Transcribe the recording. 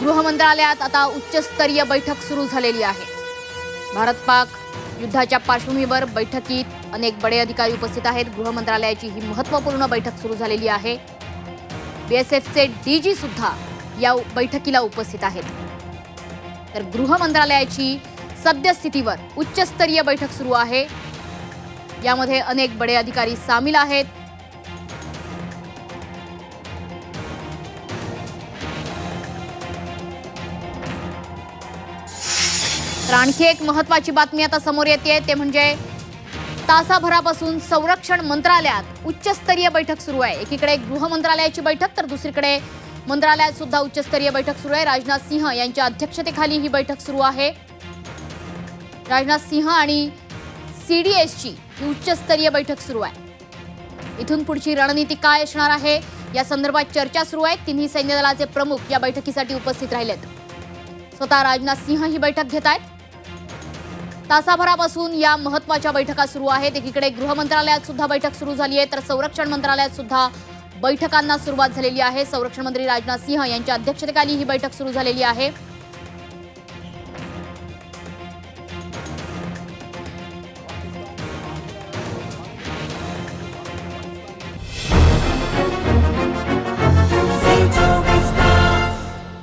गृह मंत्रालयात आता उच्चस्तरीय बैठक सुरू झालेली आहे। भारत-पाक युद्धाच्या पार्श्वभूमीवर बैठकीत अनेक बडे अधिकारी उपस्थित आहेत। गृह मंत्रालयाची ही महत्त्वपूर्ण बैठक सुरू झालेली आहे। बीएसएफचे डीजी सुद्धा या बैठकीला उपस्थित आहेत। तर गृह मंत्रालयाची सद्यस्थितीवर उच्चस्तरीय बैठक सुरू आहे। यामध्ये अनेक बडे अधिकारी सामील आहेत। तर आणखी एक महत्त्वाची बातमी आता समोर येते ते म्हणजे तासाभरापासून संरक्षण मंत्रालयात उच्चस्तरीय बैठक सुरू आहे। एकीकडे गृह मंत्रालयाची बैठक तर दुसरीकडे मंत्रालयात सुद्धा उच्चस्तरीय बैठक सुरू आहे। राजनाथ सिंह यांच्या अध्यक्षतेखाली ही बैठक सुरू आहे। राजनाथ सिंह आणि सीडीएसची ही उच्चस्तरीय बैठक सुरू आहे। इथून पुढची रणनीती काय असणार आहे या संदर्भात चर्चा सुरू आहे। तिन्ही सैन्य दलाचे प्रमुख या बैठकीसाठी उपस्थित राहिलेत। स्वतः राजनाथ सिंह ही बैठक घेत आहेत। तासाभरापासून या महत्त्वाच्या बैठका सुरू आहेत। एकीकडे गृह मंत्रालयात सुद्धा बैठक सुरू झाली आहे तर संरक्षण मंत्रालयात सुद्धा बैठकांना सुरुवात झालेली आहे। संरक्षण मंत्री राजनाथ सिंह यांच्या अध्यक्षतेखाली ही बैठक सुरू झालेली आहे।